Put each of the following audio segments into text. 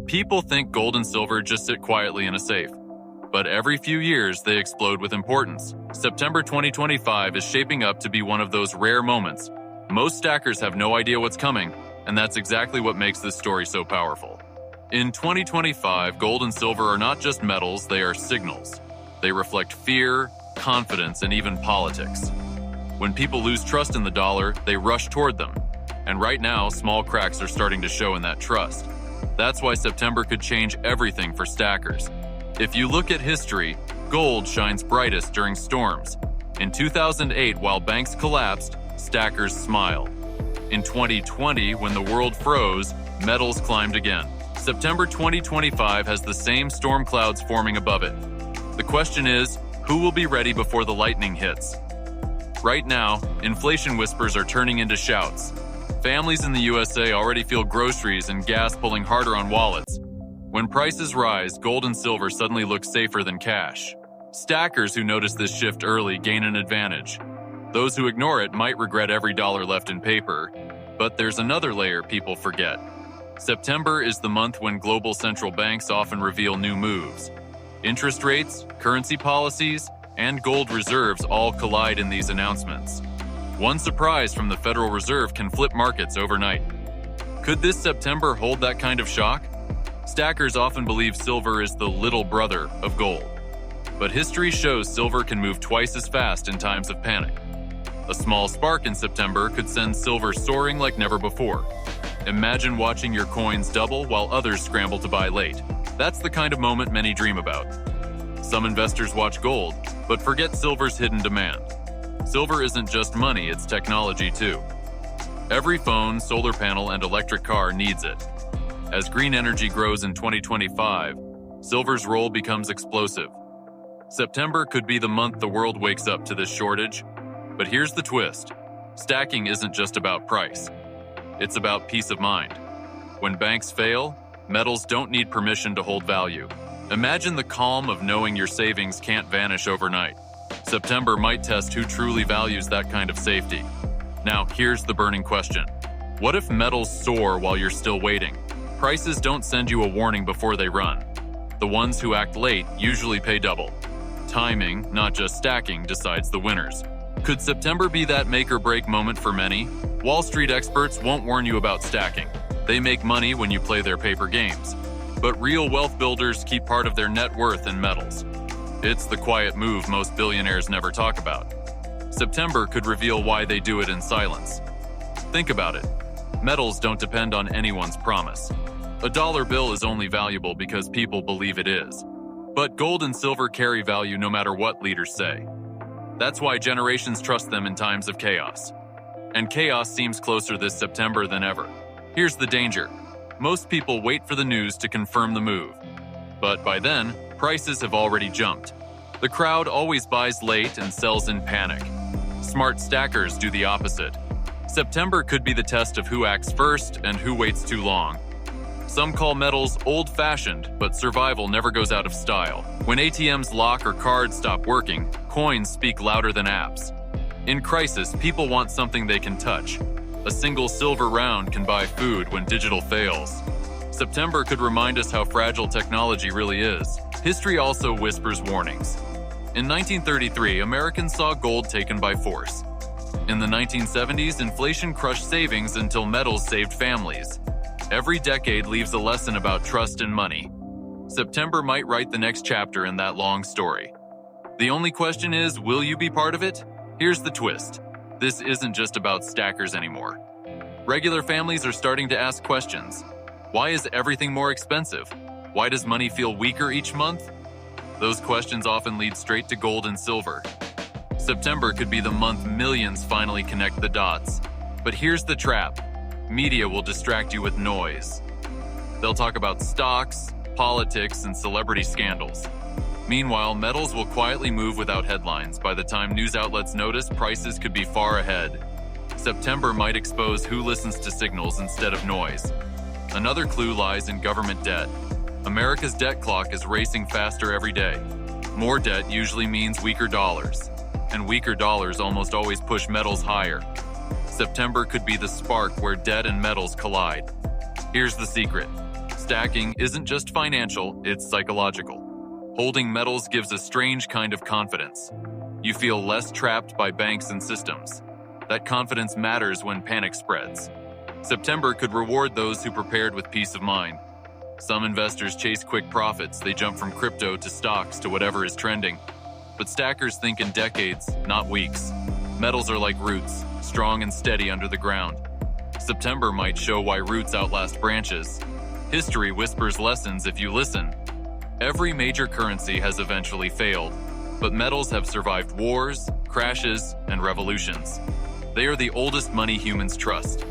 People think gold and silver just sit quietly in a safe. But every few years, they explode with importance. September 2025 is shaping up to be one of those rare moments. Most stackers have no idea what's coming, and that's exactly what makes this story so powerful. In 2025, gold and silver are not just metals, they are signals. They reflect fear, confidence, and even politics. When people lose trust in the dollar, they rush toward them. And right now, small cracks are starting to show in that trust. That's why September could change everything for stackers. If you look at history, gold shines brightest during storms. In 2008, while banks collapsed, stackers smiled. In 2020, when the world froze, metals climbed again. September 2025 has the same storm clouds forming above it. The question is, who will be ready before the lightning hits? Right now, inflation whispers are turning into shouts. Families in the USA already feel groceries and gas pulling harder on wallets. When prices rise, gold and silver suddenly look safer than cash. Stackers who notice this shift early gain an advantage. Those who ignore it might regret every dollar left in paper. But there's another layer people forget. September is the month when global central banks often reveal new moves. Interest rates, currency policies, and gold reserves all collide in these announcements. One surprise from the Federal Reserve can flip markets overnight. Could this September hold that kind of shock? Stackers often believe silver is the little brother of gold. But history shows silver can move twice as fast in times of panic. A small spark in September could send silver soaring like never before. Imagine watching your coins double while others scramble to buy late. That's the kind of moment many dream about. Some investors watch gold, but forget silver's hidden demand. Silver isn't just money, it's technology too. Every phone, solar panel, and electric car needs it. As green energy grows in 2025, silver's role becomes explosive. September could be the month the world wakes up to this shortage. But here's the twist. Stacking isn't just about price. It's about peace of mind. When banks fail, metals don't need permission to hold value. Imagine the calm of knowing your savings can't vanish overnight. September might test who truly values that kind of safety. Now, here's the burning question. What if metals soar while you're still waiting? Prices don't send you a warning before they run. The ones who act late usually pay double. Timing, not just stacking, decides the winners. Could September be that make-or-break moment for many? Wall Street experts won't warn you about stacking. They make money when you play their paper games. But real wealth builders keep part of their net worth in metals. It's the quiet move most billionaires never talk about. September could reveal why they do it in silence. Think about it. Metals don't depend on anyone's promise. A dollar bill is only valuable because people believe it is. But gold and silver carry value no matter what leaders say. That's why generations trust them in times of chaos. And chaos seems closer this September than ever. Here's the danger. Most people wait for the news to confirm the move. But by then, prices have already jumped. The crowd always buys late and sells in panic. Smart stackers do the opposite. September could be the test of who acts first and who waits too long. Some call metals old-fashioned, but survival never goes out of style. When ATMs lock or cards stop working, coins speak louder than apps. In crisis, people want something they can touch. A single silver round can buy food when digital fails. September could remind us how fragile technology really is. History also whispers warnings. In 1933, Americans saw gold taken by force. In the 1970s, inflation crushed savings until metals saved families. Every decade leaves a lesson about trust and money. September might write the next chapter in that long story. The only question is, will you be part of it? Here's the twist. This isn't just about stackers anymore. Regular families are starting to ask questions. Why is everything more expensive? Why does money feel weaker each month? Those questions often lead straight to gold and silver. September could be the month millions finally connect the dots. But here's the trap. Media will distract you with noise. They'll talk about stocks, politics, and celebrity scandals. Meanwhile, metals will quietly move without headlines. By the time news outlets notice, prices could be far ahead. September might expose who listens to signals instead of noise. Another clue lies in government debt. America's debt clock is racing faster every day. More debt usually means weaker dollars, and weaker dollars almost always push metals higher. September could be the spark where debt and metals collide. Here's the secret. Stacking isn't just financial, it's psychological. Holding metals gives a strange kind of confidence. You feel less trapped by banks and systems. That confidence matters when panic spreads. September could reward those who prepared with peace of mind. Some investors chase quick profits. They jump from crypto to stocks to whatever is trending. But stackers think in decades, not weeks. Metals are like roots, strong and steady under the ground. September might show why roots outlast branches. History whispers lessons if you listen. Every major currency has eventually failed, but metals have survived wars, crashes, and revolutions. They are the oldest money humans trust.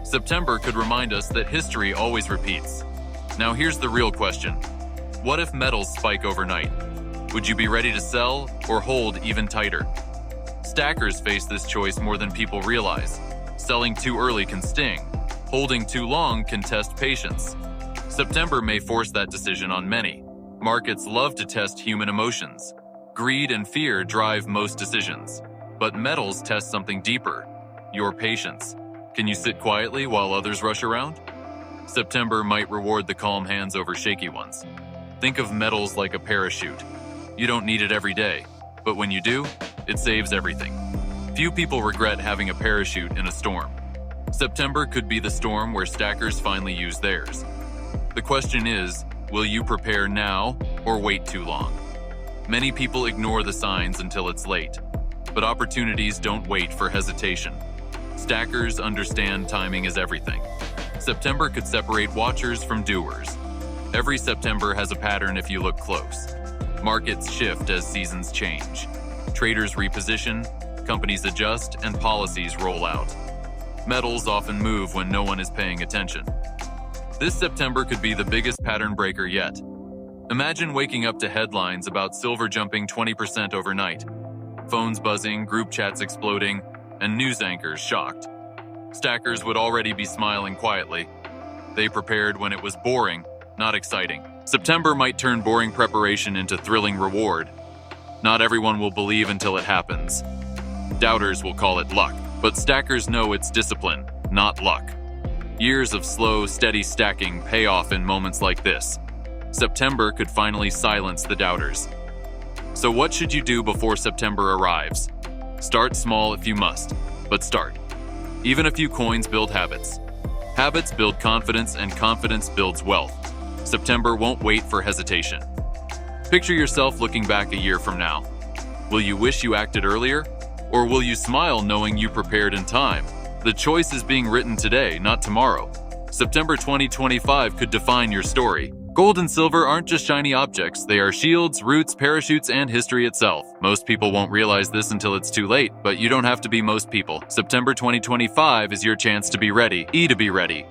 September could remind us that history always repeats. Now here's the real question. What if metals spike overnight? Would you be ready to sell or hold even tighter? Stackers face this choice more than people realize. Selling too early can sting. Holding too long can test patience. September may force that decision on many. Markets love to test human emotions. Greed and fear drive most decisions. But metals test something deeper, your patience. Can you sit quietly while others rush around? September might reward the calm hands over shaky ones. Think of metals like a parachute. You don't need it every day, but when you do, it saves everything. Few people regret having a parachute in a storm. September could be the storm where stackers finally use theirs. The question is, will you prepare now or wait too long? Many people ignore the signs until it's late, but opportunities don't wait for hesitation. Stackers understand timing is everything. September could separate watchers from doers. Every September has a pattern if you look close. Markets shift as seasons change. Traders reposition, companies adjust, and policies roll out. Metals often move when no one is paying attention. This September could be the biggest pattern breaker yet. Imagine waking up to headlines about silver jumping 20% overnight. Phones buzzing, group chats exploding, and news anchors shocked. Stackers would already be smiling quietly. They prepared when it was boring, not exciting. September might turn boring preparation into thrilling reward. Not everyone will believe until it happens. Doubters will call it luck, but stackers know it's discipline, not luck. Years of slow, steady stacking pay off in moments like this. September could finally silence the doubters. So what should you do before September arrives? Start small if you must, but start. Even a few coins build habits. Habits build confidence, and confidence builds wealth. September won't wait for hesitation. Picture yourself looking back a year from now. Will you wish you acted earlier? Or will you smile knowing you prepared in time? The choice is being written today, not tomorrow. September 2025 could define your story. Gold and silver aren't just shiny objects. They are shields, roots, parachutes, and history itself. Most people won't realize this until it's too late, but you don't have to be most people. September 2025 is your chance to be ready. To be ready.